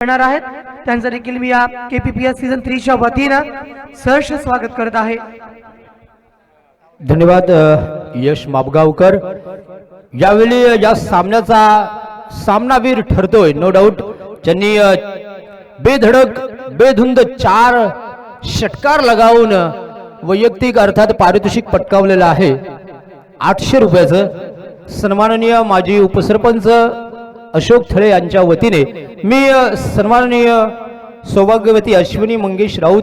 करणार आहेत त्यांचं देखील मी या केपीपीएस सीझन 3 च्या वतीनं सहर्ष स्वागत करत आहे। धन्यवाद यश मापगावकर। यावेळी या सामन्याचा सामनावीर ठरतोय नो डाऊट, ज्यांनी बेधडक बेधुंद 4 षटकार लगावून वैयक्तिक अर्थात पारितोषिक पटकावलेलं आहे 800 रुपयाचं। सन्माननीय माजी उपसरपंच अशोक थळे यांच्या वतीने मी सन्माननीय सौभाग्यवती अश्विनी मंगेश राऊत,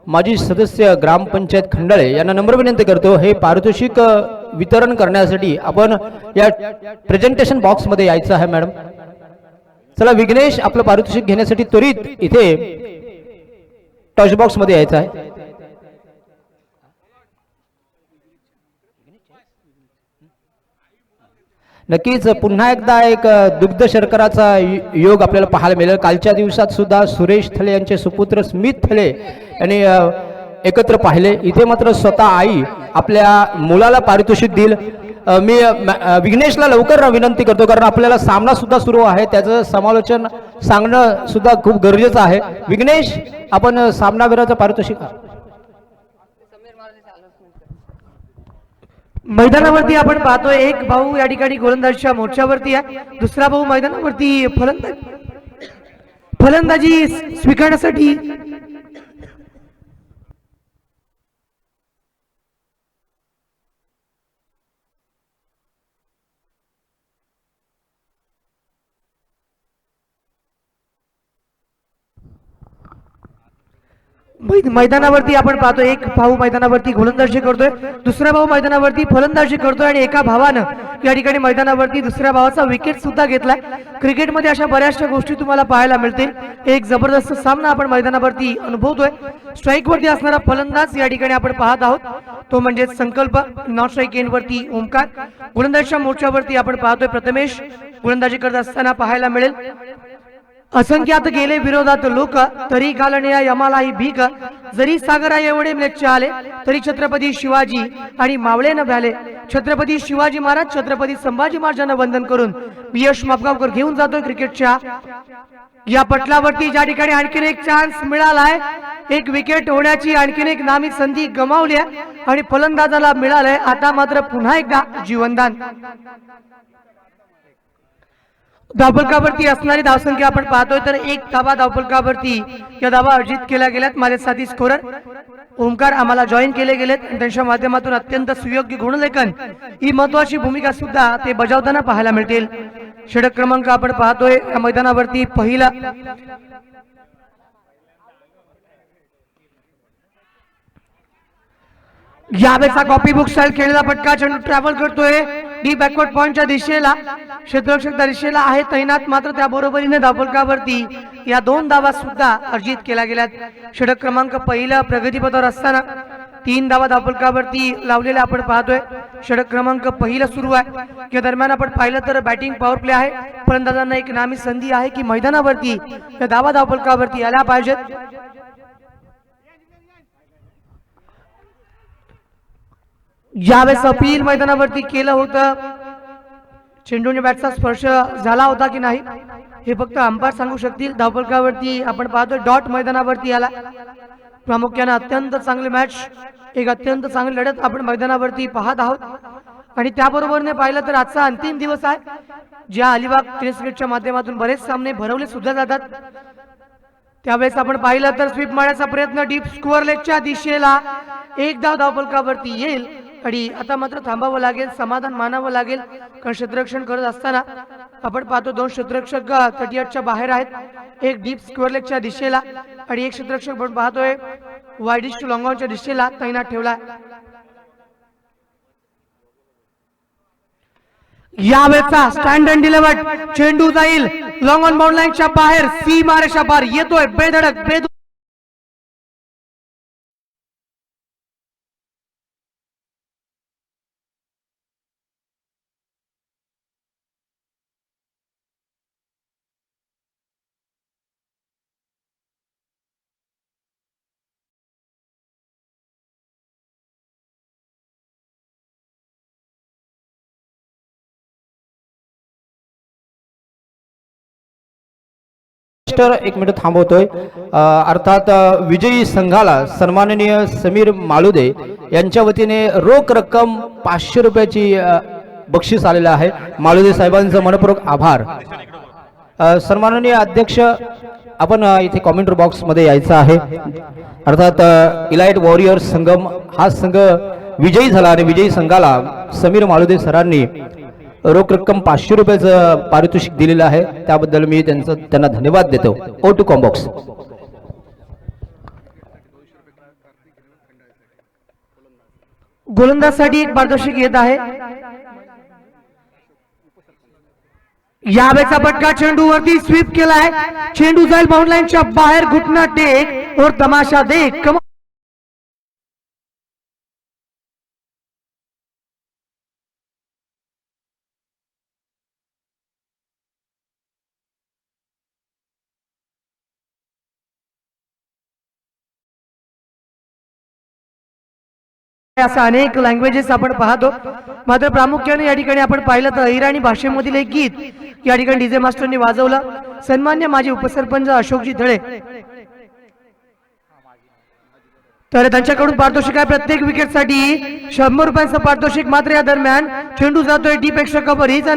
माजी सदस्य ग्रामपंचायत खंडाळे यांना नम्र विनंती करतो, हे पारितोषिक वितरण करण्यासाठी आपण या प्रेझेंटेशन बॉक्स मध्ये यायचं आहे। मॅडम चला, विघ्नेश आपलं पारितोषिक घेण्यासाठी त्वरित इथे टॉच बॉक्स मध्ये यायचं आहे। नक्कीच पुन्हा एकदा एक दुग्ध शर्कराचा योग आपल्याला पाहायला मिळेल। कालच्या दिवसात सुद्धा सुरेश थले यांचे सुपुत्र स्मित थले यांनी एकत्र पाहिले। इथे मात्र स्वतः आई आपल्या मुलाला पारितोषिक देईल। मी विघ्नेशला लवकर विनंती करतो, कारण आपल्याला सामना सुद्धा सुरू आहे, त्याचं समालोचन सांगणं सुद्धा खूप गरजेचं आहे। विघ्नेश, आपण सामनावीराचं पारितोषिक मैदानावरती आपण पाहतोय एक भाऊ या ठिकाणी गोलंदाजीच्या मोर्चावरती आहे, दुसरा भाऊ मैदानावरती फलंदाजी स्वीकारण्यासाठी मैदानावरती आपण पाहतो एक भाऊ मैदानावरती गोलंदाजी करतोय, दुसरा भाऊ मैदानावरती फलंदाजी करतोय आणि एका भावानं या ठिकाणी मैदानावरती दुसऱ्या भावाचा विकेट सुद्धा घेतलाय। क्रिकेटमध्ये अशा बऱ्याचशा गोष्टी तुम्हाला पाहायला मिळतील। एक जबरदस्त सामना आपण मैदानावरती अनुभवतोय। स्ट्राईक वरती असणारा फलंदाज या ठिकाणी आपण पाहत आहोत, तो म्हणजे संकल्प। नॉन स्ट्राईक एंड वरती ओमकार। गोलंदाजीच्या मोर्चावरती आपण पाहतोय प्रथमेश गोलंदाजी करत असताना पाहायला मिळेल। असंख्यात गेले विरोधात लोक, तरी घालण्या यमालाही भीक, जरी सागरा एवढे मृत्यू आले, तरी छत्रपती शिवाजी आणि मावळे न भ्याले। छत्रपती शिवाजी महाराज छत्रपती संभाजी महाराजांना वंदन करून यश मापगावकर घेऊन जातोय क्रिकेटच्या या पटलावरती, ज्या ठिकाणी आणखीन एक चान्स मिळालाय, एक विकेट होण्याची आणखीन एक नामी संधी गमावली आहे आणि फलंदाजाला मिळालंय आता मात्र पुन्हा एकदा जीवनदान। धावफलकावरती असणारी धावसंख्या आपण पाहतोय तर एक धावा धावफलकावरती या धावा अर्जित केल्या गेल्यात। माझे साथी स्कोरर ओमकार आम्हाला जॉईन केले गेलेत, त्यांच्या माध्यमातून अत्यंत सुयोग्य गुणलेखन ही महत्वाची भूमिका सुद्धा ते बजावताना पाहायला मिळतील। षटक क्रमांक आपण पाहतोय या मैदानावरती पहिला यावेळेचा कॉपी बुक स्टाईल खेळलेला फटका चेंडू ट्रॅव्हल करतोय डी बॅकवर्ड पॉइंटच्या दिशेला, क्षेत्ररक्षक दिशेला आहे तैनात, मात्र त्या बरोबरीने धावफलकावरती या 2 धावा सुद्धा अर्जित केल्या गेल्यात। षटक क्रमांक पहिला प्रगतीपथावर असताना 3 धावा धावफलकावरती लावलेल्या आपण पाहतोय। षटक क्रमांक पहिला सुरू आहे। या दरम्यान आपण पाहिलं तर बॅटिंग पॉवर प्ले आहे, फलंदाजांना एक नामी संधी आहे की मैदानावरती या धावा धावफलकावरती आल्या पाहिजेत। यावेळेस अपील मैदानावरती केलं होतं, चेंडूने बॅटचा स्पर्श झाला होता की नाही हे फक्त अंपायर सांगू शकतील। धावफलकावरती आपण पाहतोय डॉट मैदानावरती आला। प्रामुख्याने अत्यंत चांगली मॅच, एक अत्यंत चांगली लढत आपण मैदानावरती पाहत आहोत आणि त्याबरोबरने पाहिलं तर आजचा अंतिम दिवस आहे, ज्या अलिबाग टेस्ट क्रिकेटच्या माध्यमातून बरेच सामने भरवले सुद्धा जातात। त्यावेळेस आपण पाहिलं तर स्वीप मारण्याचा प्रयत्न डीप स्कोअर लेगच्या दिशेला, एक धाव धावफलकावरती येईल आणि आता मात्र थांबावं लागेल, समाधान मानावं लागेल, कारण क्षेत्ररक्षण करत असताना आपण पाहतो 2 क्षेत्ररक्षक 38च्या बाहेर आहेत, एक डीप स्क्वेअर लेगच्या दिशेला आणि एक क्षेत्ररक्षक आपण पाहतोय वाईडिश टू लॉंग ऑनच्या दिशेला तैनात ठेवला। यावेळेचा स्टँड अँड डिलिव्हर्ड चेंडू जाईल लॉंग ऑन बाउंड लाईनच्या बाहेर, सी मारेच्या बाहेर येतोय बेधडक एक मिनिट थांबवतोय. अर्थात विजयी संघाला सन्माननीय समीर माळुदे यांच्या वतीने रोख रक्कम 500 रुपयाची बक्षीस आलेलं आहे. माळुदे साहेबांचं मनपूर्वक आभार. सन्माननीय अध्यक्ष, आपण इथे कॉमेंट बॉक्स मध्ये यायचं आहे. अर्थात इलाइट वॉरियर संगम हा संघ विजयी झाला आणि विजयी संघाला समीर माळुदे सरांनी रोख रक्कम 500 रुपयाचं पारितोषिक दिलेलं आहे. त्याबद्दल मी त्यांना धन्यवाद देतो. ओ टू कॉम्बॉक्स. गोलंदाजसाठी एक पारितोषिक येत आहे. यावेळेचा फटका चेंडूवरती स्वीप केलाय. चेंडू जाईल बाउंड लाईनच्या बाहेर. घुटना टेक और तमाशा देख. असा अनेक लँग्वेजेस आपण पाहतो, मात्र प्रामुख्याने या ठिकाणी आपण पाहिलं तर इराणी भाषेमधील एक गीत या ठिकाणी डीजे मास्टरनी वाजवलं. सन्मान्य माजी उपसरपंच अशोकजी धळे तर त्यांच्याकडून पारितोषिक आहे. प्रत्येक विकेटसाठी 100 रुपयांचं पारितोषिक. मात्र या दरम्यान चेंडू जातोय डी पेक्षा कव्हर. हीच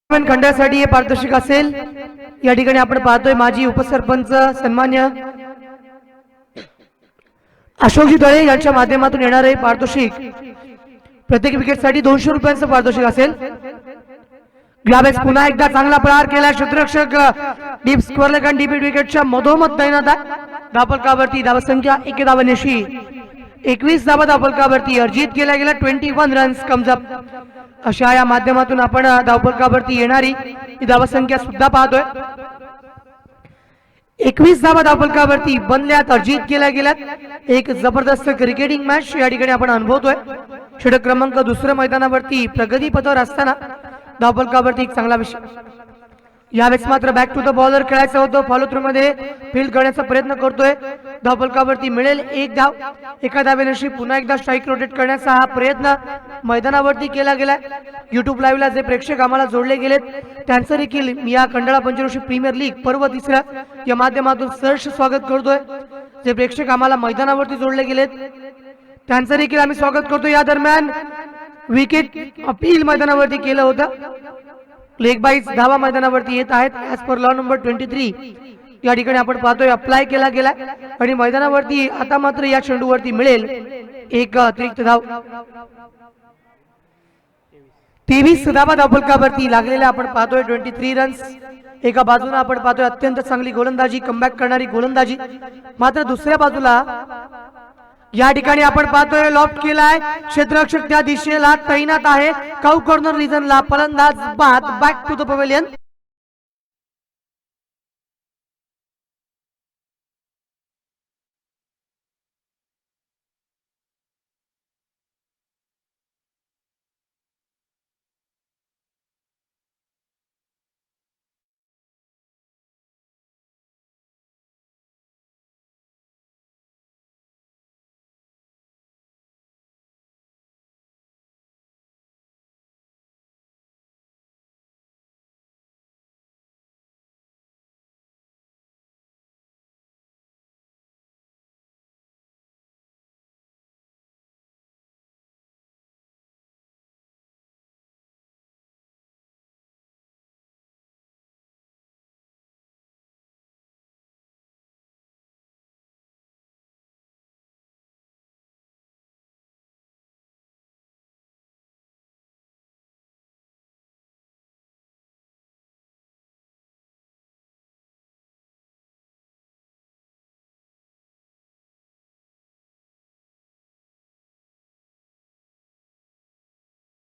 आणि खंडासाठी हे पारितोषिक असेल. या ठिकाणी आपण पाहतोय माजी उपसरपंच सन्मान्य अशोकजी दळे यांच्या माध्यमातून येणारे पारितोषिक प्रत्येक विकेटसाठी 200 रुपयांचं पारितोषिक असेल. यावेळेस पुन्हा एकदा चांगला प्रहार केला. क्षेत्ररक्षक डीप स्क्वेअर लेग आणि डीप विकेटच्या मधोमध तैनात आहे. धावफलकावरती धावसंख्या 1 धावांशी 21 धावा धावफलकावरती अर्जित केल्या गेल्या. 21 रन्स कम्स अप अशा या माध्यमातून आपण धावफलकावरती येणारी ही धावसंख्या सुद्धा पाहतोय. 21 धावा धावफलकावरती बनल्यात, अर्जित केल्या गेल्यात. एक जबरदस्त क्रिकेटिंग मॅच या ठिकाणी आपण अनुभवतोय. षटक क्रमांक 2 मैदानावरती प्रगती पथावर असताना धावफलकावरती एक चांगला विषय. यावेळेस मात्र बॅक टू द बॉलर खेळायचं होतं. फॉलो थ्रू मध्ये फील्ड करण्याचा प्रयत्न करतोय. धावफलकावरती मिळेल 1 धाव. एका धावेनशी पुन्हा एकदा स्ट्राईक रोटेट करण्याचा हा प्रयत्न मैदानावरती केला गेलाय. युट्यूब लाईव्हला जे प्रेक्षक आम्हाला जोडले गेलेत त्यांचं देखील या खंडाळा पंचक्रोशी प्रीमियर लीग पर्व 3 या माध्यमातून सहर्ष स्वागत करतोय. जे प्रेक्षक आम्हाला मैदानावरती जोडले गेलेत त्यांचं देखील आम्ही स्वागत करतो. या दरम्यान विकेट अपील मैदानावरती केलं होतं. लेग बाईज धावा मैदानावरती येत आहेत. ऍज पर लॉ नंबर 23 या ठिकाणी आपण पाहतोय अप्लाय केला गेला आणि मैदानावरती आता मात्र या चेंडूवरती मिळेल 1 अतिरिक्त धाव. 23 धावा धावफलकावरती लागलेल्या आपण पाहतोय. 23 रन्स. एका बाजूला आपण पाहतोय अत्यंत चांगली गोलंदाजी, कमबॅक करणारी गोलंदाजी. मात्र दुसऱ्या बाजूला या ठिकाणी आपण पाहतोय लॉफ्ट केलाय. क्षेत्ररक्षक त्या दिशेला तैनात आहे. काउ कॉर्नर रिजनला फलंदाज बाद. Back to the pavilion.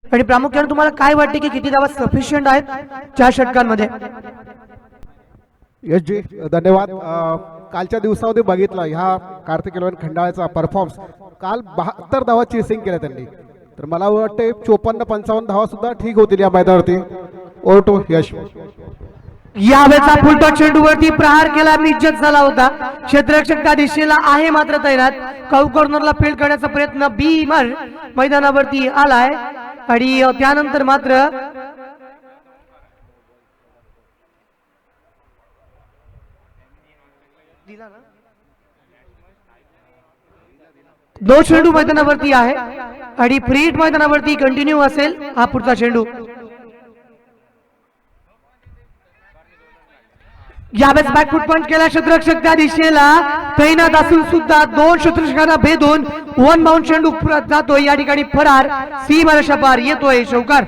आणि प्रामुख्याने तुम्हाला काय वाटते की किती धावा सफिशियंट आहेत 4 षटकांमध्ये? यश जी धन्यवाद. कालच्या दिवसामध्ये बघितला ह्या कार्तिक इलेव्हन खंडाळ्याचा परफॉर्मन्स. काल 72 धावा चेसिंग केल्या त्यांनी. तर मला वाटते 54-55 धावा सुद्धा ठीक होतील या मैदानावरती. Over to Yash. यावेळेचा फुलटॉस चेंडूवरती प्रहार केला, निश्चित झाला होता. क्षेत्ररक्षक त्या दिशेला आहे मात्र तैनात. काऊ कॉर्नरला फील्ड करण्याचा प्रयत्न बीमर मैदानावरती आलाय आणि त्यानंतर मात्र दो चेंडू मैदानावरती आहे आणि फ्री हिट मैदानावरती कंटिन्यू असेल हा पुढचा चेंडू. यावेळेस बॅकफूट पंच केला क्षेत्ररक्षक त्या दिशेला तैनात असून सुद्धा दोन क्षेत्ररक्षकांना भेदून वन बाउंड चेंडू जातोय. या ठिकाणी फरार सीमारेषा पार येतोय शौकार.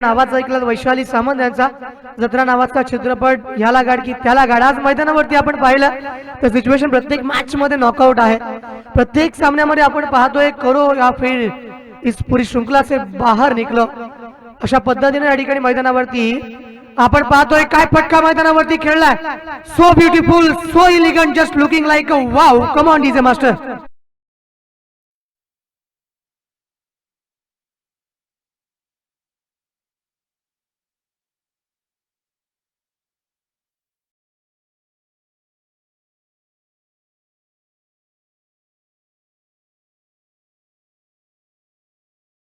आवाज ऐकला वैशाली सामंत यांचा जत्रा नावाचा चित्रपट, ह्याला गाड की त्याला गाड. आज मैदानावरती आपण पाहिलं तर सिच्युएशन प्रत्येक मॅच मध्ये नॉकआउट आहे. प्रत्येक सामन्यामध्ये आपण पाहतोय करो या फिर इस पूरी श्रृंखला से बाहेर निकलो, अशा पद्धतीने या ठिकाणी मैदानावरती आपण पाहतोय. काय फटका मैदानावरती खेळलाय. So beautiful, so elegant, just looking like a wow. Come on DJ master.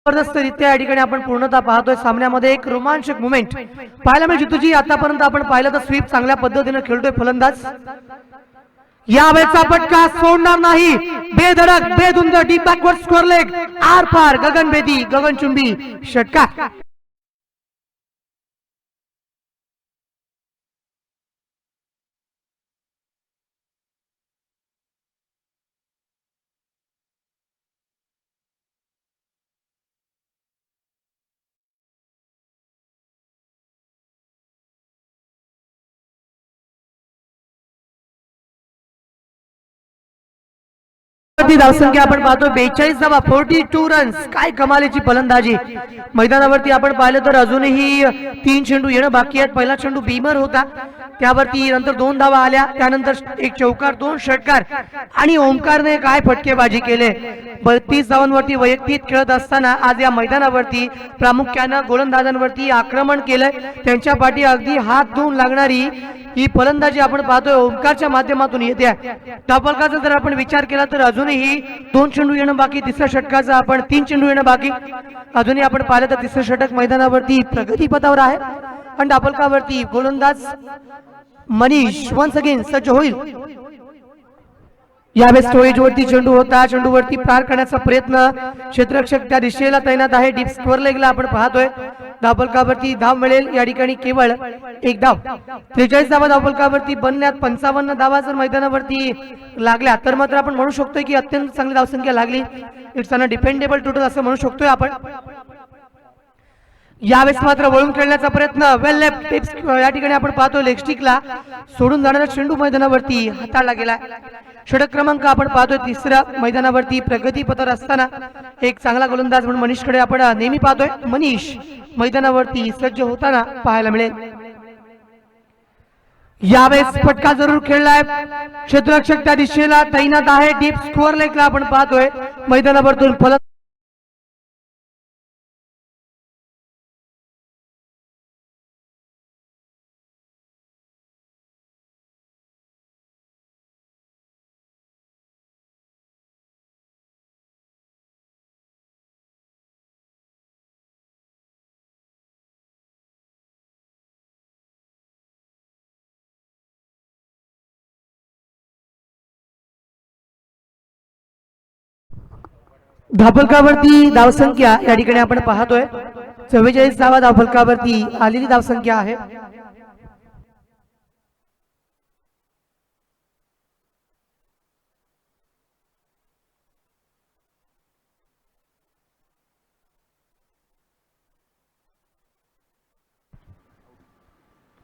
जबरदस्तरित्या या ठिकाणी आपण पूर्णतः पाहतोय. सामन्यामध्ये एक रोमांचक मुवमेंट पाहायला मिळेल. जितूजी आतापर्यंत आपण पाहिलं तर स्वीप चांगल्या पद्धतीने खेळतोय फलंदाज. यावेळेचा फटका सोडणार नाही. बेधडक बेधुंद डीप बॅकवर्ड स्कोअर लेग आर पार गगनभेदी गगनचुंबी षटकार. धावसंख्या आपण पाहतो 42 धावा, 42 रन्स. काय कमालीची फलंदाजी. मैदानावरती आपण पाहिलं तर अजूनही 3 चेंडू येणं बाकी आहेत. पहिला चेंडू बीमर होता, त्यावरती नंतर 2 धावा आल्या, त्यानंतर एक चौकार, 2 षटकार आणि ओमकारने काय फटकेबाजी केले. 32 धावांवरती वैयक्तिक खेळत असताना आज या मैदानावरती प्रामुख्यानं गोलंदाजांवरती आक्रमण केलंय. त्यांच्या पाठी अगदी हात धुवून लागणारी ही फलंदाजी आपण पाहतोय ओमकारच्या माध्यमातून येते. धावफलकाचा जर आपण विचार केला तर अजूनही 2 चेंडू येणं बाकी. तिसऱ्या षटकाचा आपण 3 चेंडू येणं बाकी. अजूनही आपण पाहिलं तर तिसरं षटक मैदानावरती प्रगतीपथावर आहे आणि धावफलकावरती गोलंदाज मनीष वन्स अगेन सज्ज होईल. यावेळेस स्टोरेजवरती चेंडू होता, चेंडूवरती पार करण्याचा प्रयत्न. क्षेत्ररक्षक त्या दिशेला तैनात आहे. डीप स्कोअर लेगला आपण पाहतोय. धावफलकावरती धाव मिळेल या ठिकाणी केवळ एक धाव. 43 धावा धावफलकावरती बनल्यात. 55 धावा जर मैदानावरती लागल्या तर मात्र आपण म्हणू शकतोय की अत्यंत चांगली धावसंख्या लागली. इट्स अन डिपेंडेबल टोटल असं म्हणू शकतोय आपण. यावेळेस मात्र वळून खेळण्याचा प्रयत्न, वेल लेफ्ट टिप्स या ठिकाणी आपण पाहतो. लेग स्टिकला सोडून जाणारा चेंडू मैदानावरती हाताळला गेला. षटक क्रमांक आपण पाहतोय तिसरा मैदानावरती प्रगतीपथावर असताना एक चांगला गोलंदाज म्हणून मनीषकडे आपण नेहमी पाहतोय. मनीष मैदानावरती सज्ज होताना पाहायला मिळेल. यावेळेस फटका जरूर खेळलाय. क्षेत्ररक्षक त्या दिशेला तैनात आहे. डीप स्कोअर लेगला आपण पाहतोय मैदानावरतून फलक. धावफलकावरती धावसंख्या या ठिकाणी आपण पाहतोय 44 धावा धावफलकावरती आलेली धावसंख्या आहे.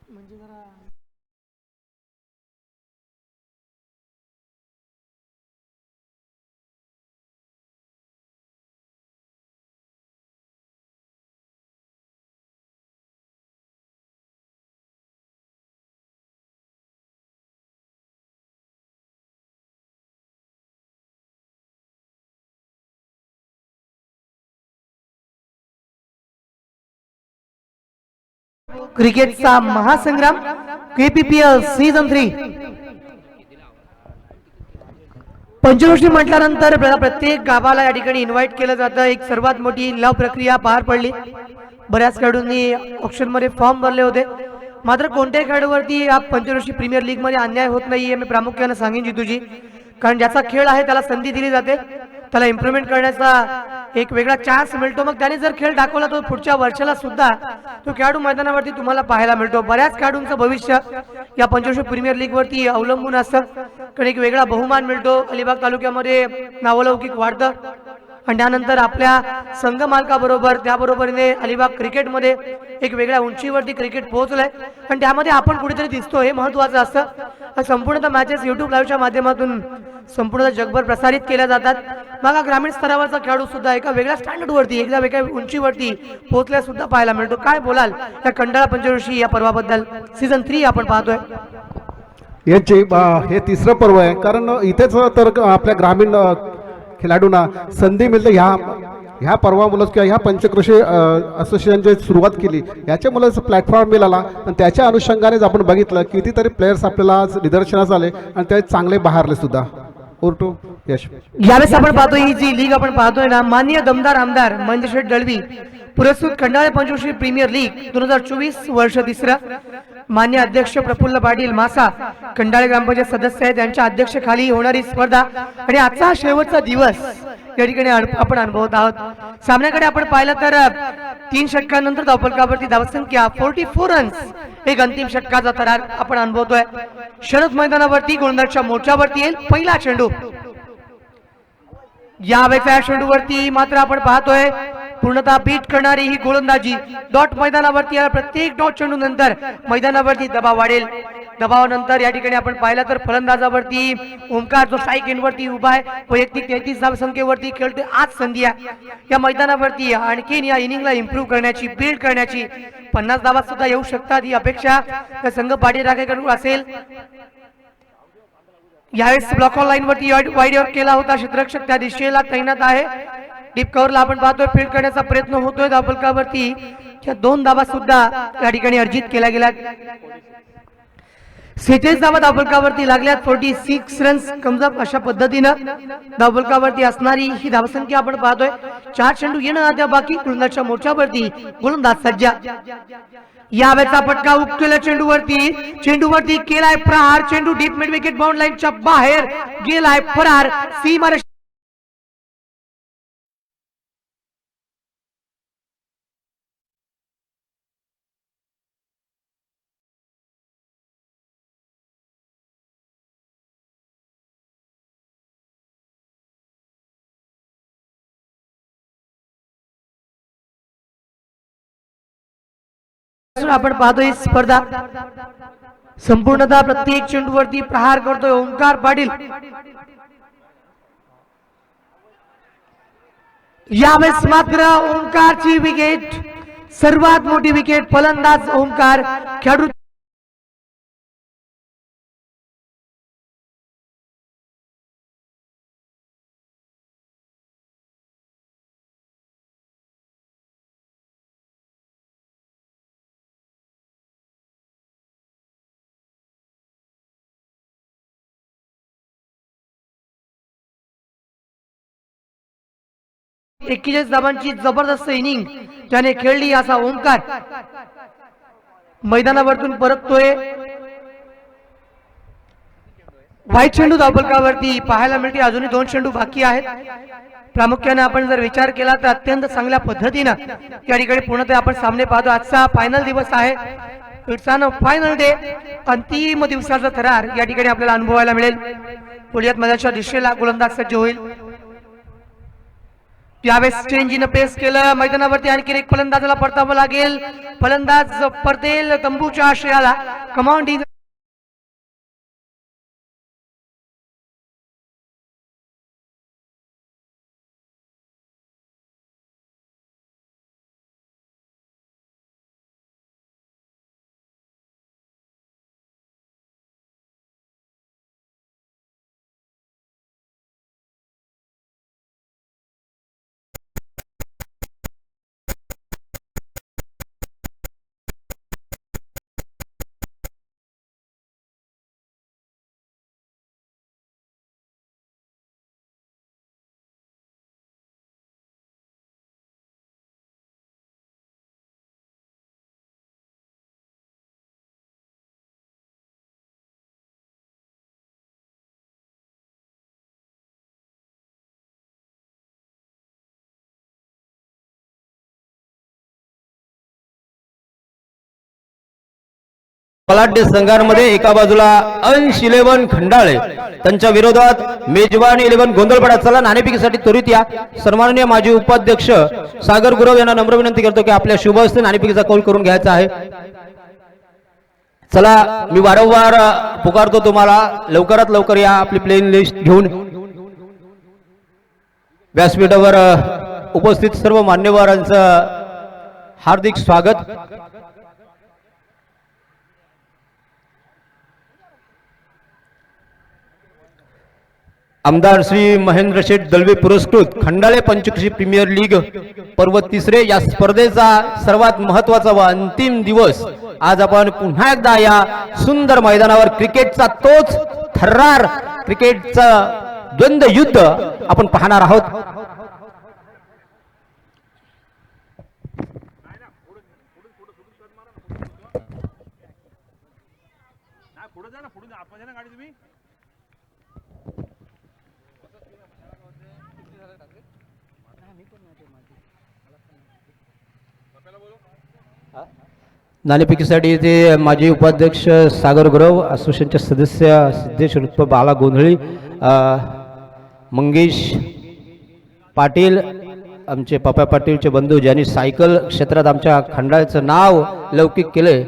म्हणजे जरा क्रिकेटचा महासंग्राम KPPL सीझन 3 पंचक्रोशी म्हटल्यानंतर प्रत्येक गावाला या ठिकाणी इन्व्हाइट केलं जातं. एक सर्वात मोठी लव प्रक्रिया पार पडली. बऱ्याच खेळाडूंनी ऑप्शन मध्ये फॉर्म भरले होते. मात्र कोणत्याही खेळाडूवरती या पंचक्रोशी प्रीमियर लीग मध्ये अन्याय होत नाहीये मी प्रामुख्याने सांगेन जितूजी. कारण ज्याचा खेळ आहे त्याला संधी दिली जाते, त्याला इम्प्रुव्हमेंट करण्याचा एक वेगळा चान्स मिळतो. मग त्याने जर खेळ दाखवला तर पुढच्या वर्षाला सुद्धा तो खेळाडू मैदानावरती तुम्हाला पाहायला मिळतो. बऱ्याच खेळाडूंचं भविष्य या पंचक्रोशी प्रीमियर लीग वरती अवलंबून असतं. कारण एक वेगळा बहुमान मिळतो. अलिबाग तालुक्यामध्ये नावलौकिक वाढतं आणि त्यानंतर आपल्या संघ मालकाबरोबर त्याबरोबरीने अलिबाग क्रिकेटमध्ये एक वेगळ्या उंचीवरती क्रिकेट पोहोचलंय आणि त्यामध्ये आपण कुठेतरी दिसतो, हे महत्त्वाचं असतं. संपूर्णतः मॅचेस यूट्यूब लाईव्हच्या माध्यमातून संपूर्ण जगभर प्रसारित केल्या जातात. मग ग्रामीण स्तरावरचा खेळाडू सुद्धा एका वेगळ्या स्टँडर्डवरती एकदा वेगळ्या उंचीवरती पोहोचल्या सुद्धा पाहायला मिळतो. काय बोलाल या खंडाळा पंचक्रोशी या पर्वाबद्दल? सीझन 3 आपण पाहतोय. यांचे हे तिसरं पर्व आहे, कारण इथेच तर आपल्या ग्रामीण खेळाडूंना संधी मिळते. ह्या पर्वामुळेच किंवा ह्या पंचक्रोशी असोसिएशनची सुरुवात केली याच्यामुळेच प्लॅटफॉर्म मिळाला आणि त्याच्या अनुषंगानेच आपण बघितलं कितीतरी प्लेयर्स आपल्याला आज निदर्शनास आले आणि ते चांगले बहारले सुद्धा. ओरटू यश. यावेळेस आपण पाहतोय ही जी लीग आपण पाहतोय ना, माननीय दमदार आमदार महेंद्र दळवी पुरस्कृत खंडाळे पंचक्रोशी प्रीमियर लीग 2024 वर्ष तिसरं. मान्य अध्यक्ष प्रफुल्ल पाटील मासा खंडाळे ग्रामपंचायत सदस्य आहेत, त्यांच्या अध्यक्षतेखाली होणारी स्पर्धा आणि आजचा शेवटचा दिवस या ठिकाणी आपण अनुभवत आहोत. सामन्याकडे आपण पाहिलं तर 3 षटकांनंतर धावफलकावरती धावसंख्या 44 रन्स, एक अंतिम षटकाचा थरार आपण अनुभवतोय. शरद मैदानावरती गोलंदाजच्या मोर्चावरती येईल पहिला चेंडू. यावेळेच्या चेंडूवरती मात्र आपण पाहतोय पूर्णतः बीट करणारी ही गोलंदाजी. डॉट मैदानावरती प्रत्येक डॉट चेंडू नंतर मैदानावरती दबाव वाढेल. दबावानंतर या ठिकाणी आपण पाहिलं तर फलंदाजावरती ओंकार जो स्ट्राईक एंडवरती उभा आहे, वैयक्तिक 33 धावसंख्येवरती खेळतोय. आज संधी आहे या मैदानावरती आणखीन या इनिंगला इम्प्रूव्ह करण्याची, बिल्ड करण्याची. 50 धावा सुद्धा येऊ शकतात ही अपेक्षा त्या संघ पाठीराखेकडून असेल. यावेळेस ब्लॉक ऑन लाईन वरती वाईड केला होता. क्षेत्ररक्षक त्या दिशेला तैनात आहे. डीप कव्हरला आपण पाहतोय फील्ड करण्याचा प्रयत्न होतोय. धावफलकावरती 2 धावा सुद्धा या ठिकाणी अर्जित केल्या गेल्या. 46 धावा धावफलकावरती लागल्यात. 46 रन्स कमजप अशा पद्धतीनं धावफलकावरती असणारी ही धावसंख्या आपण पाहतोय. 4 चेंडू येणं आता बाकी. गोलंदाजच्या मोर्चावरती गोलंदाज सज्ज. यावेळेचा फटका उकलेल्या चेंडूवरती केलाय प्रहार. चेंडू डीप मिड विकेट बाउंड लाईनच्या बाहेर गेलाय फरार. सीमा आपण पाहतोय ही स्पर्धा संपूर्णतः प्रत्येक चेंडूवरती प्रहार करतोय ओंकार पाटील. यावेळेस मात्र ओंकारची विकेट, सर्वात मोठी विकेट. फलंदाज ओंकार, खेळाडू एक्केचाळीस धावांची जबरदस्त इनिंग त्याने खेळली असा ओंकार मैदानावरतून परततोय. वाईट चेंडू धावफलकावरती पाहायला मिळते. अजूनही 2 चेंडू बाकी आहेत. प्रामुख्याने आपण जर विचार केला तर अत्यंत चांगल्या पद्धतीनं या ठिकाणी पूर्णतः आपण सामने पाहतो. आजचा फायनल दिवस आहे. It's on final day. अंतिम दिवसाचा थरार या ठिकाणी आपल्याला अनुभवायला मिळेल. पुढ्यात मैदानाच्या दिशेला गोलंदाज सज्ज होईल. यावेळेस चेंज इन पेस केलं. मैदानावरती आणखी एक फलंदाजाला परतावं लागेल. फलंदाज परतेल तंबूच्या आशयाला. कमांड बलाढ्य संघांमध्ये एका बाजूला अंश 11 खंडाळे, त्यांच्या विरोधात मेजवान 11 गोंधळपाडा. चला नाणेफेकीसाठी त्वरित या. सन्माननीय माजी उपाध्यक्ष सागर गुरव यांना नम्र विनंती करतो की आपल्या शुभ हस्ते नाणेफेकीचा कौल करून घ्यायचा आहे. चला मी वारंवार पुकारतो तुम्हाला, लवकरात लवकर या. आपली प्लेन लिस्ट घेऊन व्यासपीठावर उपस्थित सर्व मान्यवरांचं हार्दिक स्वागत. आमदार श्री महेंद्र शेठ दलवे पुरस्कृत खंडाळे पंचकृषी प्रीमियर लीग पर्व तिसरे या स्पर्धेचा सर्वात महत्वाचा व अंतिम दिवस आज आपण पुन्हा एकदा या सुंदर मैदानावर क्रिकेटचा तोच थर्रार क्रिकेटचा द्वंद्व युद्ध आपण पाहणार आहोत. नाणेफेकीसाठी ते माजी उपाध्यक्ष सागर गुरव, असोसिएशनचे सदस्य सिद्धेश रुत्प बाला गोंधळी, मंगेश पाटील, आमचे पप्पा पाटीलचे बंधू ज्यांनी सायकल क्षेत्रात आमच्या खंडाळ्याचं नाव लौकिक केले.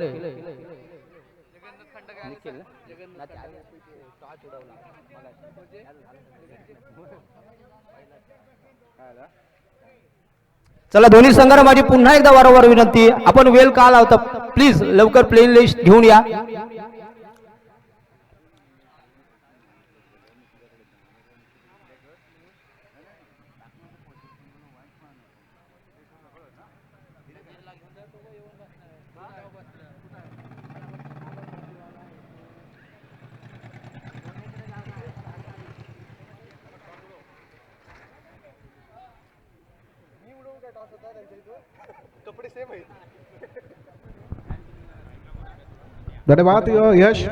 चला दोन्ही संघांना माझी पुन्हा एकदा वारंवार विनंती, आपण वेळ का लावता, प्लीज लवकर प्लेन लिस्ट घेऊन या. धन्यवाद यश.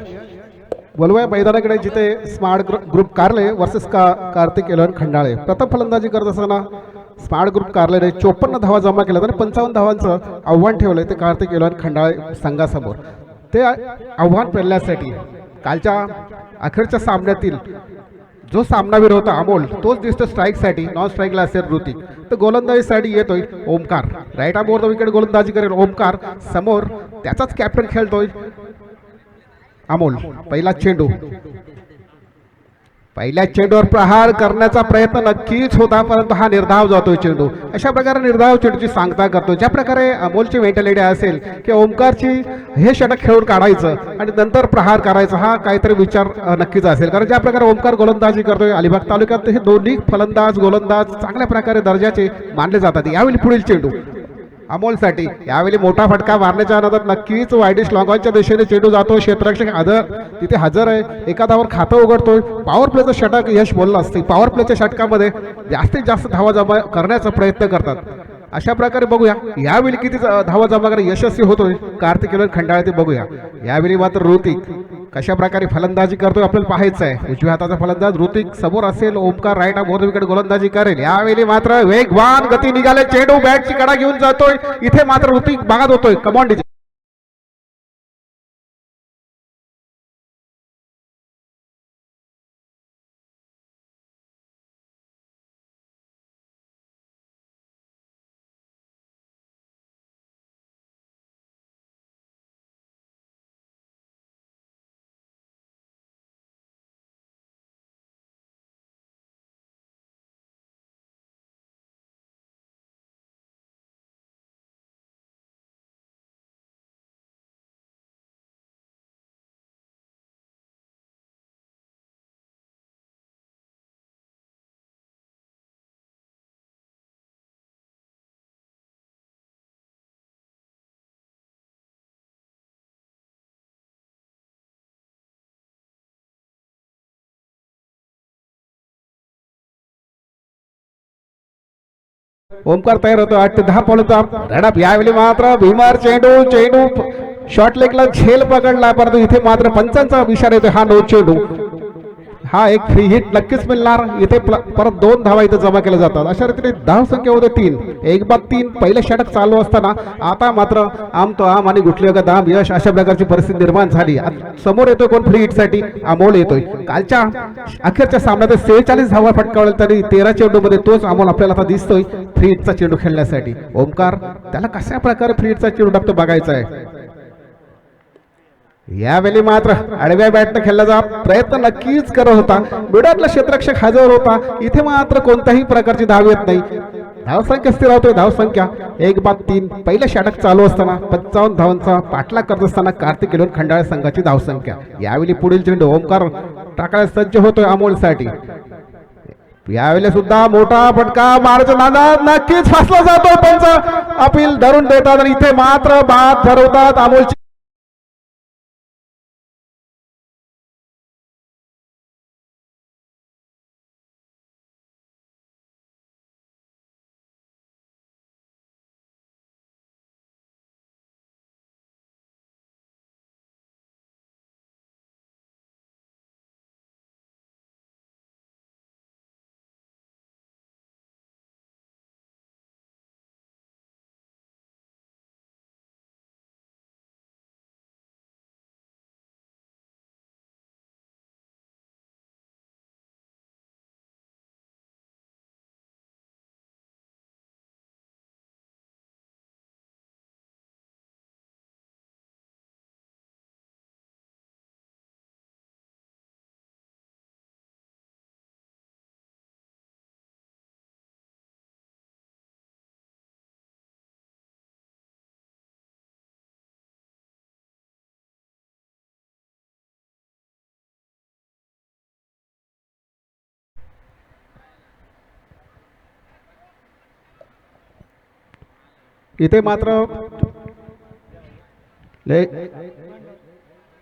बोलूया मैदानाकडे, जिथे स्मार्ट ग्रुप कारले वर्सेस कार्तिक 11 खंडाळे. प्रथम फलंदाजी करत असताना स्मार्ट ग्रुप कारलेने 54 धावा जमा केल्या आणि 55 धावांचं आव्हान ठेवलंय ते कार्तिक 11 खंडाळे संघासमोर. ते आव्हान पेलण्यासाठी कालच्या अखेरच्या सामन्यातील जो सामनावीर होता अमोल, तोच दिसतो स्ट्राईकसाठी. नॉन स्ट्राईकला असेल ऋतिक, तर गोलंदाजीसाठी येतोय Omkar. Right arm over the wicket गोलंदाजी करेल ओमकार. समोर त्याचाच कॅप्टन खेळतोय अमोल. पहिला चेंडू, पहिल्या चेंडूवर प्रहार करण्याचा प्रयत्न नक्कीच होता, परंतु हा निर्धाव जातोय चेंडू. अशा प्रकारे निर्धाव चेंडूची सांगता करतो. ज्या प्रकारे अमोलची मेंटॅलिटी असेल की ओमकारची हे षटक खेळून काढायचं आणि नंतर प्रहार करायचा, हा काहीतरी विचार नक्कीच असेल. कारण ज्या प्रकारे ओमकार गोलंदाजी करतोय अलिबाग तालुक्यात, हे दोन्ही फलंदाज गोलंदाज चांगल्या प्रकारे दर्जाचे मानले जातात. यावेळी पुढील चेंडू अमोलसाठी, यावेळी मोठा फटका मारण्याच्या नंतर नक्कीच वाईडिश लॉंगॉनच्या दिशेने चेंडू जातो. क्षेत्ररक्षक तिथे हजर आहे, एका धावावर खातं उघडतोय. पॉवर प्लेचं षटक यश बोललं असते, पॉवर प्लेच्या षटकामध्ये जास्तीत जास्त धावा जमा करण्याचा प्रयत्न करतात. अशा प्रकारे बघूया यावेळी किती धावा जमा करणे यशस्वी होतोय कार्तिक 11 खंडाळे ते बघूया. यावेळी मात्र ऋतिक कशा प्रकारे फलंदाजी करतोय आपल्याला पाहायचं आहे. उजव्या हाताचा फलंदाज ऋतिक समोर असेल, Omkar right arm over the wicket गोलंदाजी करेल. यावेळी मात्र वेगवान गती निघाले, चेंडू बॅटची कडा घेऊन जातोय. इथे मात्र ऋतिक बाद होतोय. Come on DJ. ओमकार तयार होतो. 8 ते 10 पॉईंटचा रनअप. यावेळी मात्र भीमार चेंडू शॉर्ट लेगला झेल पकडला, परंतु इथे मात्र पंचांचा इशारा येतो, हा नो चेंडू. हा एक फ्री हिट नक्कीच मिळणार. इथे परत 2 धावा इथे जमा केल्या जातात. अशा रीतीने धाव संख्या होते 3. 1-3 पहिले षटक चालू असताना आता मात्र आम तो आम आणि गुटली का दाम यश अशा प्रकारची परिस्थिती निर्माण झाली. समोर येतोय कोण फ्री हिट साठी? अमोल येतोय. कालच्या अखेरच्या सामन्यात 46 धावा फटकावल्या तरी 13 चेंडूमध्ये तोच अमोल आपल्याला आता दिसतोय फ्री हिटचा चेंडू खेळण्यासाठी. ओमकार त्याला कशा प्रकारे फ्री हिटचा चेंडू टाकतो बघायचा आहे. यावेळी मात्र आडव्या बॅटने खेळण्याचा प्रयत्न नक्कीच करत होता. बिडातला क्षेत्ररक्षक हजर होता. इथे मात्र कोणत्याही प्रकारची धाव येत नाही. धावसंख्या स्थिर होतोय. धावसंख्या 1-3 पहिलं षटक चालू असताना 55 धावांचा पाठलाग करत असताना कार्तिक किलोन खंडाळा संघाची धावसंख्या. यावेळी पुढील चेंडू ओमकार टाकायला सज्ज होतोय अमोलसाठी. यावेळी सुद्धा मोठा फटका मारचा नादात नक्कीच फासला जातो. पंच अपील धरून देतात आणि इथे मात्र बाद ठरवतात अमोलची. इथे मात्र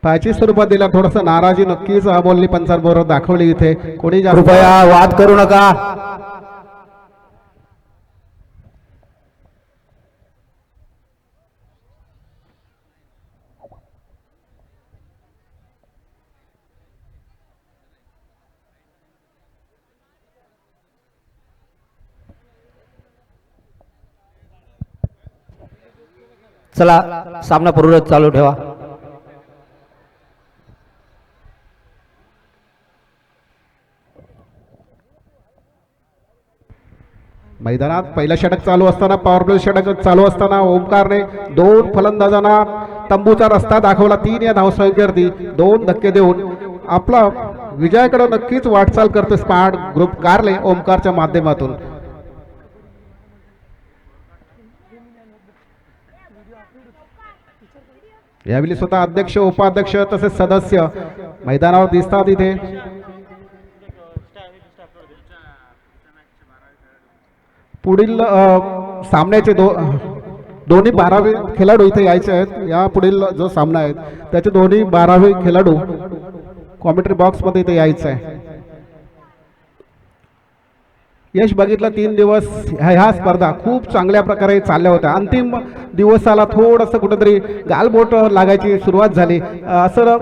पायची स्वरूपात दिला. थोडस नाराजी नक्कीच अमोलनी पंचांबरोबर दाखवली. इथे कोणी कृपया वाद करू नका. चला सामना पूर्ववत चालू ठेवा. मैदानात पहिलं षटक चालू असताना पॉवर प्ले षटक चालू असताना ओमकारने 2 फलंदाजांना तंबूचा रस्ता दाखवला. 3 या धावसंख्येवरती 2 धक्के देऊन आपला विजयाकडे नक्कीच वाटचाल करते स्मार्ट ग्रुप कारले ओमकारच्या माध्यमातून. यावेळी स्वतः अध्यक्ष उपाध्यक्ष तसेच सदस्य मैदानावर दिसतात. इथे पुढील सामन्याचे दोन्ही 12वे खेळाडू इथे यायचे आहेत. या पुढील जो सामना आहे त्याचे दोन्ही 12वे खेळाडू कॉमेंट्री बॉक्स मध्ये इथे यायचं आहे. यश बघितलं 3 दिवस ह्या स्पर्धा खूप चांगल्या प्रकारे चालल्या होत्या. अंतिम दिवसाला थोडंसं कुठंतरी गालबोट लागायची सुरुवात झाली. असं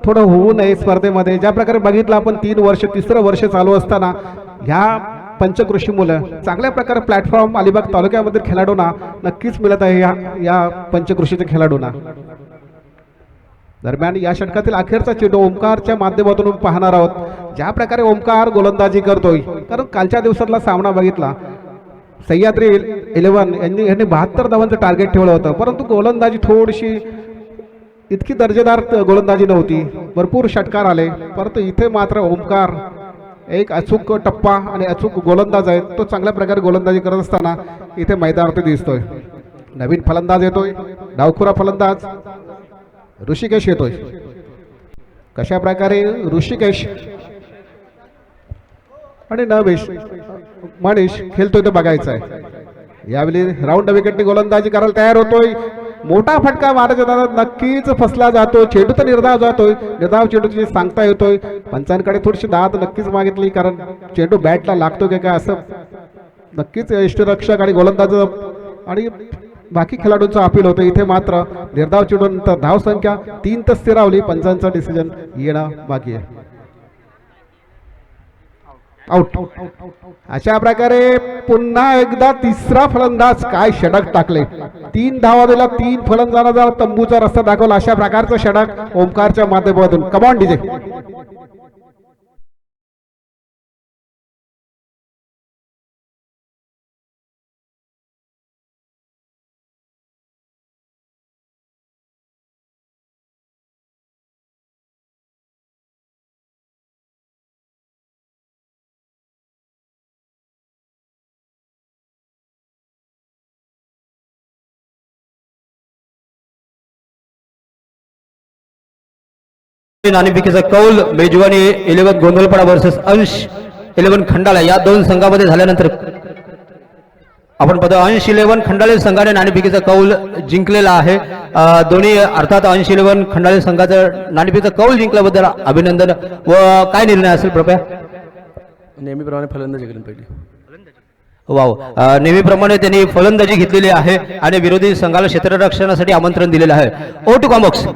थोडं होऊ नये स्पर्धेमध्ये. ज्या प्रकारे बघितलं आपण 3 वर्ष 3रं वर्ष चालू असताना ह्या पंचकृषी मुलं चांगल्या प्रकारे प्लॅटफॉर्म अलिबाग तालुक्यामधील खेळाडूंना नक्कीच मिळत आहे. या पंचकृषीच्या खेळाडूंना दरम्यान या षटकातील अखेरचा चेंडू ओमकारच्या माध्यमातून पाहणार आहोत. ज्या प्रकारे ओमकार गोलंदाजी करतोय, कारण कालच्या दिवसातला सामना बघितला सह्याद्री 11 यांनी 72 धावांचं टार्गेट ठेवलं होतं, परंतु गोलंदाजी थोडीशी इतकी दर्जेदार गोलंदाजी नव्हती. भरपूर षटकार आले, परंतु इथे मात्र ओमकार एक अचूक टप्पा आणि अचूक गोलंदाज आहे. तो चांगल्या प्रकारे गोलंदाजी करत असताना इथे मैदानावरती दिसतोय. नवीन फलंदाज येतोय, डावखुरा फलंदाज ऋषिकेश येतोय. कशा प्रकारे ऋषिकेश आणि नवेश मनीष खेळतोय ते बघायचं आहे. यावेळी राऊंड विकेटने गोलंदाजी करायला तयार होतोय. मोठा फटका मारायचा दादा नक्कीच फसला जातो. चेंडू तर निर्धाव जातोय, निर्धाव चेंडूची सांगता येतोय. पंचांकडे थोडीशी दाद नक्कीच मागितली, कारण चेंडू बॅटला लागतो की काय असं नक्कीच यष्टीरक्षक आणि गोलंदाज आणि बाकी खेळाडूंचं अपील होतं. इथे मात्र निर्धाव चेंडूनंतर धाव संख्या 3 तर स्थिरावली. पंचांचं डिसिजन येणं बाकी आहे. आउट. अशा प्रकारे पुन्हा एकदा तिसरा फलंदाज काय षटक टाकले. 3 धावा दिला, 3 फलंदाजांना तंबूचा रस्ता दाखवला. अशा प्रकारचं षटक ओमकारच्या माध्यमातून. Come on DJ. नाणेफेकीचा कौल मेजवानी 11 गोंधळपाडा वर्सेस अंश 11 खंडाळा या दोन संघामध्ये झाल्यानंतर आपण पाहतो अंश 11 खंडाळे संघाने नाणेफेकीचा कौल जिंकलेला आहे. दोन्ही अर्थात अंश 11 खंडाळे संघाचं नाणेफेकीचा कौल जिंकल्याबद्दल अभिनंदन. व काय निर्णय असेल कृपया? नेहमीप्रमाणे फलंदाजी केली पहिली. वाव, नेहमीप्रमाणे त्यांनी फलंदाजी घेतलेली आहे आणि विरोधी संघाला क्षेत्ररक्षणासाठी आमंत्रण दिलेलं आहे. ओ टू कॉम्बॉक्स.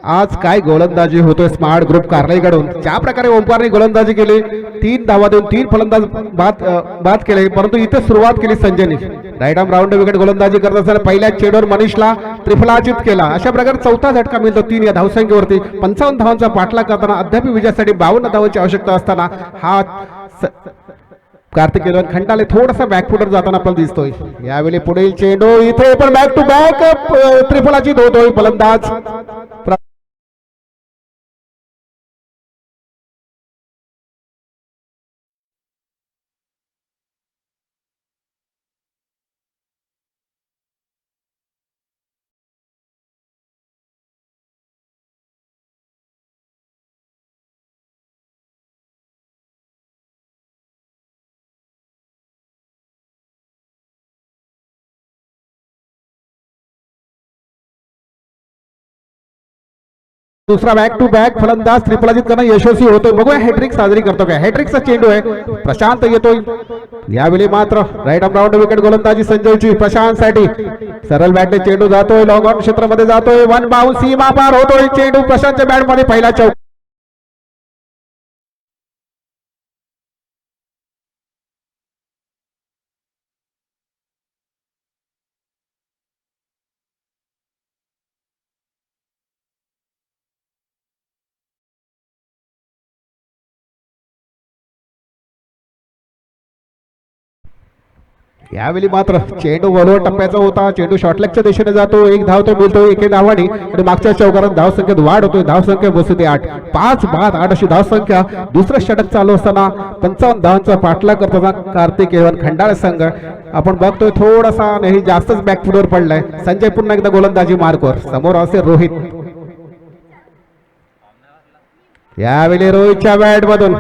आज काय गोलंदाजी होतोय स्मार्ट ग्रुप कारलेकडून. ज्या प्रकारे ओमकारने गोलंदाजी केली, 3 धावा देऊन 3 फलंदाज बाद केले, परंतु इथे सुरुवात केली संजयने. राईट आर्म राऊंड विकेट गोलंदाजी करत असताना पहिल्या चेडूवर मनीषला त्रिफलाचित केला. अशा प्रकारे चौथा झटका मिळतो 3 या धावसंख्येवरती. 55 धावांचा पाठलाग करताना अद्याप विजयासाठी 52 धावांची आवश्यकता असताना हा कार्तिक खंडाले थोडासा बॅकफुटर जाताना आपल्याला दिसतोय. यावेळी पुढील चेंडू इथे पण बॅक टू बॅक त्रिफलाचित होतोय फलंदाज. दुसरा बॅक टू बॅक फलंदाज त्रिफलाचित करणं यशस्वी होतोय. बघूया हॅट्रिक साजरी करतो काय. हॅट्रिकचा चेंडू आहे, प्रशांत येतोय. यावेळी मात्र राईट आर्म राऊंड विकेट गोलंदाजी संजयची प्रशांत साठी. सरळ बॅटने चेंडू जातोय, लॉंग ऑन क्षेत्रामध्ये जातोय, 1 बाउंस सीमा पार होतोय. चेंडू प्रशांतच्या बॅट मध्ये पहिला चौक. यावेळी मात्र चेंडू वरवर टप्प्याचा होता. चेंडू शॉर्टलेगच्या दिशेने जातो. 1 धाव तो मिळतो 1 धावाने आणि मागच्या चौकारात धावसंख्येत वाढ होतोय. धावसंख्या बसते 8. 5 बाद 8 अशी धावसंख्या. दुसरं षटक चालू असताना 55 धावांचा पाठलाग करताना कार्तिक 11 खंडाळे संघ आपण बघतोय थोडासा नाही जास्तच बॅकफुटवर पडलाय. संजय पुन्हा एकदा गोलंदाजी मार्कवर. समोर असे रोहित. यावेळी रोहितच्या बॅट मधून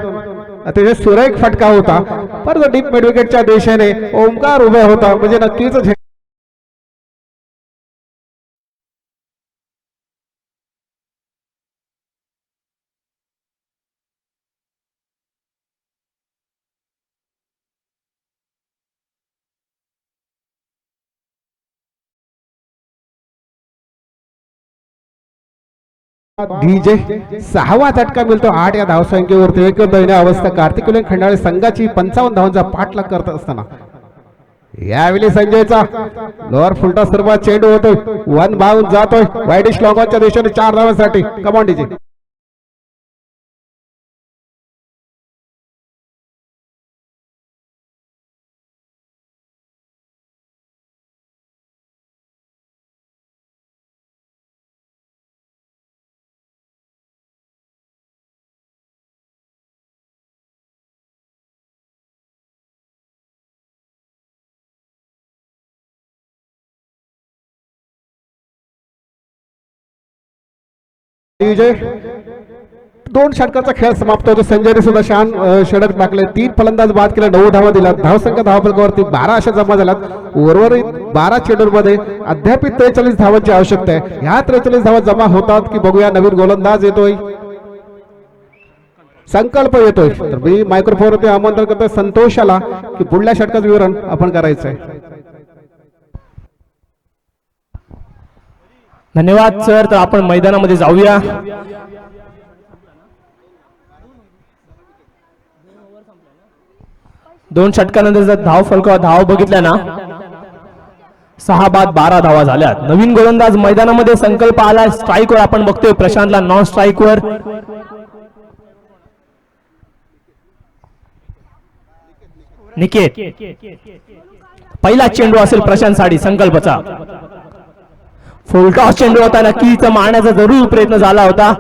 अतिशय सुरेख फटका होता, परंतु डीप मिड विकेटच्या दिशेने ओमकार उभा होता. म्हणजे नक्कीच डीजे 6वा झटका मिळतो 8 या धावसंख्येवरती. एक दयनीय अवस्था कार्तिक खंडाळे संघाची 55 धावांचा पाठलाग करत असताना यावेळी संजयचा लोअर फुलटा सुरुवात. चेंडू होतोय 1 बाउंस जातोय वाईडिश लॉंगॉनच्या दिशेने 4 धावांसाठी. Come on DJ. विजय. 2 षटकाचा खेळ समाप्त होतो. संजयने सुद्धा छान षटक टाकले. 3 फलंदाज बाद केले, 9 धावा दिल्या. धावसंख्या धावफलकावरती 12 अशा जमा झाल्यात. उर्वरित 12 चेंडूंमध्ये अद्याप 43 धावांची आवश्यकता आहे. ह्या 43 धावा जमा होतात की बघूया. नवीन गोलंदाज येतोय, संकल्प येतोय. तर मी मायक्रोफोनवरती आमंत्रण करतोय संतोषाला की पुढल्या षटकाचं विवरण आपण करायचंय. धन्यवाद सर. तर आपण मैदानामध्ये जाऊया. दोन षटकानंतर जर धाव फलकावर धाव बघितल्या ना 6 बाद 12 धावा झाल्यात. नवीन गोलंदाज मैदानामध्ये संकल्प आला. स्ट्राईकवर आपण बघतोय प्रशांतला नॉन स्ट्राईकवर. निकेत पहिला चेंडू असेल प्रशांत साडी संकल्पचा. फुलटॉस चेंडू होता, नक्कीच मारण्याचा जरूर प्रयत्न झाला होता.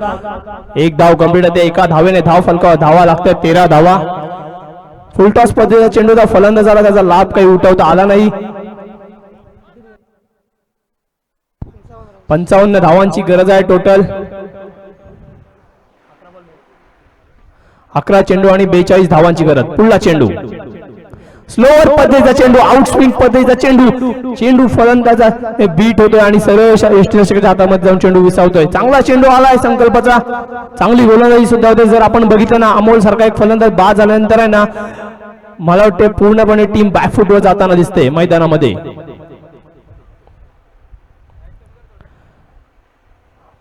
एक धाव कंप्लीट होते. एका धावेने धाव फलकावर धावा लागतात 13 धावा. फुलटॉस पद्धतीचा चेंडूचा फलंदाजाला त्याचा लाभ काही उठवता आला नाही. 55 धावांची गरज आहे टोटल. 11 चेंडू आणि 42 धावांची गरज. पुढला चेंडू स्लोअर पद्धतीचा चेंडू, आउटस्विंग पद्धतीचा चेंडू फलंदाजा बीट होतोय आणि सरळ यष्टीरक्षकाच्या हातामध्ये जाऊन चेंडू विसावतोय. चांगला चेंडू आलाय संकल्पाचा. चांगली गोलंदाजी सुद्धा होते. जर आपण बघितलं ना अमोल सारखा एक फलंदाज बाद झाल्यानंतर आहे ना मला वाटते पूर्णपणे टीम बॅकफुटवर जाताना दिसते मैदानामध्ये.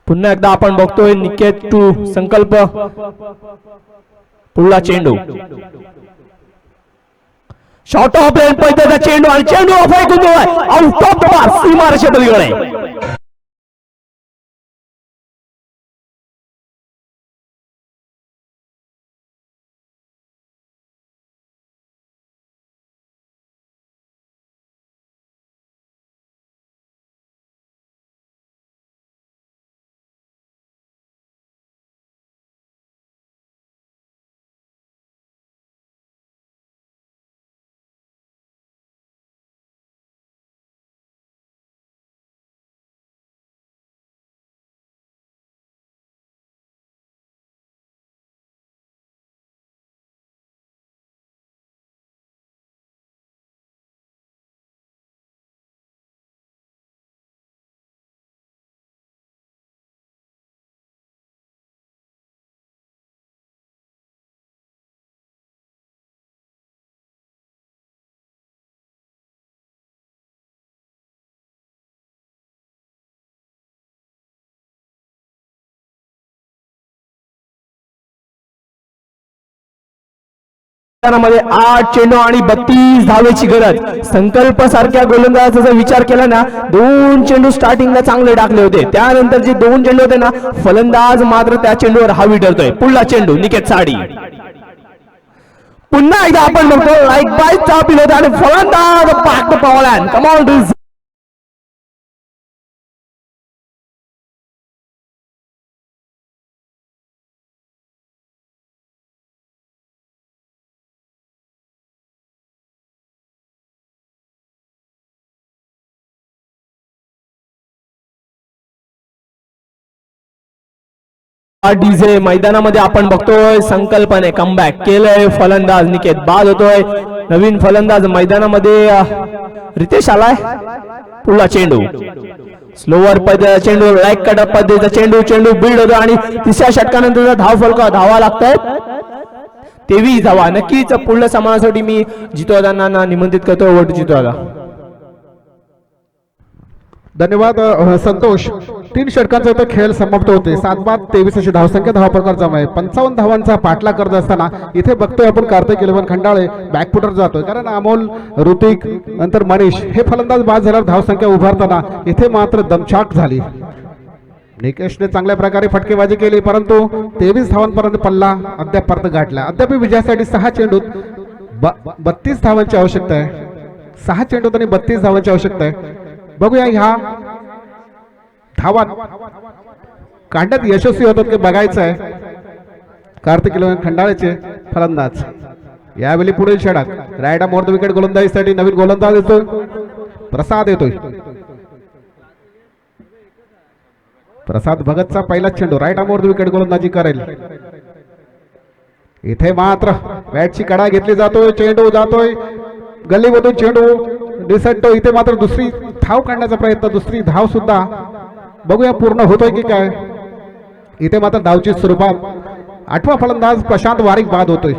पुन्हा एकदा आपण बघतोय निकेत टू संकल्प. पुढला चेंडू शॉर्ट ऑफ लेन पद्धतीचा चेंडू आणि चेंडू फेकून आउट ऑफ द बार सीमारेषे पलीकडे. मध्ये 8 चेंडू आणि 32 धावेची गरज. संकल्प सारख्या गोलंदाजाचा जर विचार केला ना 2 चेंडू स्टार्टिंगला चांगले टाकले होते. त्यानंतर जे 2 चेंडू होते ना फलंदाज मात्र त्या चेंडूवर हावी ठरतोय. पुढला चेंडू निकेत साडी. पुन्हा एकदा आपण बघतो लाईक बाय चापील होते आणि फलंदाज back to pavilion. Come on DJ. मैदानामध्ये आपण बघतोय संकल्पने कमबॅक केलंय. फलंदाज निकेत बाद होतोय. नवीन फलंदाज मैदानामध्ये रितेश आलाय. पुढला चेंडू स्लोअर पद्धतीचा चेंडू, लाईक कट पद्धतीचा चेंडू बीड होतो आणि तिसऱ्या षटकानंतर धाव फलका धावा लागतात 23 धावा. नक्कीच पुढल्या सामन्यासाठी मी जितूदादांना निमंत्रित करतो. वोट जितूदादा. धन्यवाद संतोष. 3 षटकांचा तो खेळ समाप्त होते. 7 बाद 23 अशी धावसंख्या धावप्रकार जमा आहे. 55 धावांचा पाठलाग करत असताना इथे बघतोय आपण कार्तिक इलेव्हन खंडाळे बॅकफुटर जातोय. कारण अमोल, ऋतिक नंतर मनीष हे फलंदाज बाद झाल्यावर धावसंख्या उभारताना इथे मात्र दमछाक झाली. निकेशने चांगल्या प्रकारे फटकेबाजी केली परंतु 23 धावांपर्यंत पल्ला अद्याप परत गाठला. अद्याप विजयासाठी 6 चेंडूत 32 धावांची आवश्यकता आहे. 6 चेंडूत आणि 32 धावांची आवश्यकता आहे. बघूया ह्या धावा काढण्यात यशस्वी होतात की बघायचं आहे. कार्तिक इलेव्हन खंडाळेचे फलंदाज यावेळी पुढील षटक रायडा मोर द विकेट गोलंदाजीसाठी नवीन गोलंदाज येतोय. प्रसाद येतोय. प्रसाद भगतचा पहिला चेंडू राईट आमोर विकेट गोलंदाजी करेल. इथे मात्र बॅटची कडा घेतली जातोय, चेंडू जातोय गल्लीमधून, चेंडू दिसतो. इथे मात्र दुसरी धाव काढण्याचा प्रयत्न, दुसरी धाव सुद्धा बघूया पूर्ण होतोय की काय. इथे मात्र धावची सुरुवात, 8वा फलंदाज प्रशांत वारिक बाद होतोय.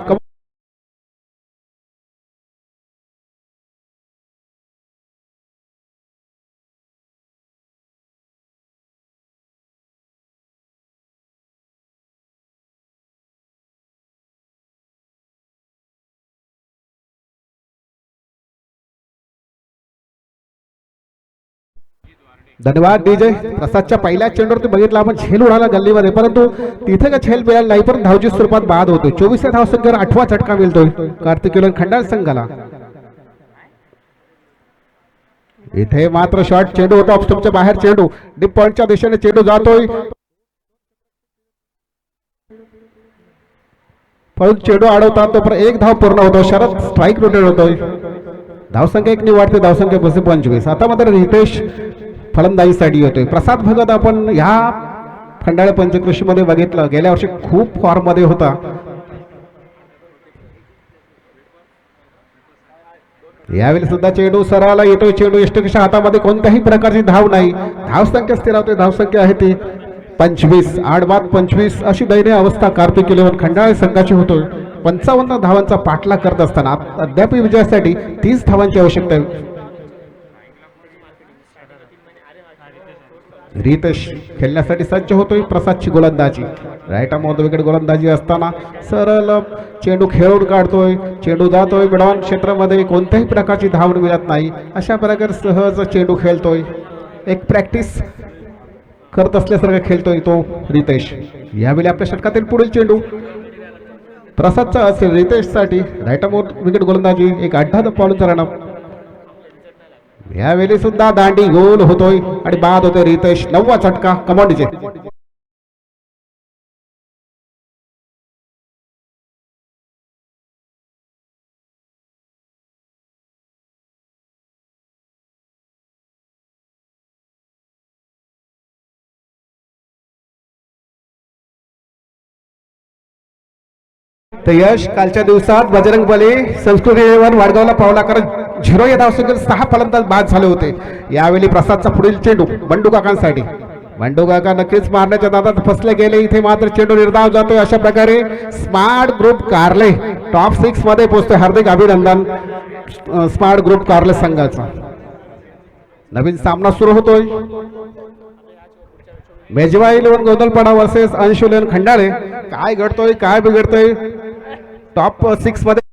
धन्यवाद डीजे. प्रसादच्या पहिल्या चेंडूवरती बघितला आपण, झेल उडाला गल्लीमध्ये, परंतु तिथे का झेल मिळाला नाही, पण धावची स्वरूपात बाद होतो. 24 धावसंख्येवर 8वा झटका मिळतोय कार्तिक खंडाळ संघाला. इथे मात्र शॉर्ट चेंडू होता, ऑफस्टंपच्या बाहेर चेंडू, डीप पॉइंटच्या दिशेने चेंडू जातोय, परंतु चेंडू अडवतात तोपर्यंत एक धाव पूर्ण होतो. शरद स्ट्राईक रोटेट होतोय. धावसंख्या 1 वाढते, धावसंख्या 25. आता मात्र रितेश फलंदाजीसाठी होतोय. प्रसाद भगत आपण ह्या खंडाळा पंचकृषी मध्ये बघितलं, गेल्या वर्षी खूप फॉर्म मध्ये होता. यावेळी सुद्धा चेंडू सराला येतोय, चेंडू यष्टिकेच्या हातामध्ये, कोणत्याही प्रकारची धाव नाही, धावसंख्या स्थिरावते. धावसंख्या आहे ती 25, 8 बाद 25 अशी दयनीय अवस्था कार्तिक खंडाळा संघाची होतोय. 55 धावांचा पाठलाग करत असताना अद्याप विजयासाठी 30 धावांची आवश्यकता आहे. रितेश खेळण्यासाठी सज्ज होतोय. प्रसादची गोलंदाजी, राईट आर्म विकेट गोलंदाजी असताना सरळ चेंडू खेळून काढतोय, चेंडू जातोय मिडॉन क्षेत्रामध्ये, कोणत्याही प्रकारची धाव मिळत नाही, अशा प्रकारे सहज चेंडू खेळतोय. एक प्रॅक्टिस करत असल्यासारखं खेळतोय तो रितेश. यावेळी आपल्या षटकातील पुढील चेंडू प्रसादचा असेल रितेशसाठी, राईट आर्म विकेट गोलंदाजी, एक 18 पाऊलचा रनअप. यावेळी सुद्धा दांडी गोल होतोय आणि बाद होतोय. रितेश 9वा झटका कमांडीचे. तर यश कालच्या दिवसात बजरंग बली संस्कृतीवर वाडगावला पावला करत 0 या धावसंख्येत 6 फलंदाज बाद झाले होते. यावेळी प्रसादचा पुढील चेंडू बंडू काकांसाठी. बंडू काका नक्कीच मारण्याच्या दादात फसले गेले. इथे मात्र चेंडू निर्धाव जातोय. अशा प्रकारे स्मार्ट ग्रुप कारले टॉप 6 मध्ये पोहोचतोय. हार्दिक अभिनंदन स्मार्ट ग्रुप कारले संघाचा. नवीन सामना सुरू होतोय. मेजवाई इलेव्हन गोंधळपाडा वर्सेस अंशुलेन खंडाळे. काय घडतोय, काय बिघडतोय टॉप 6 मध्ये.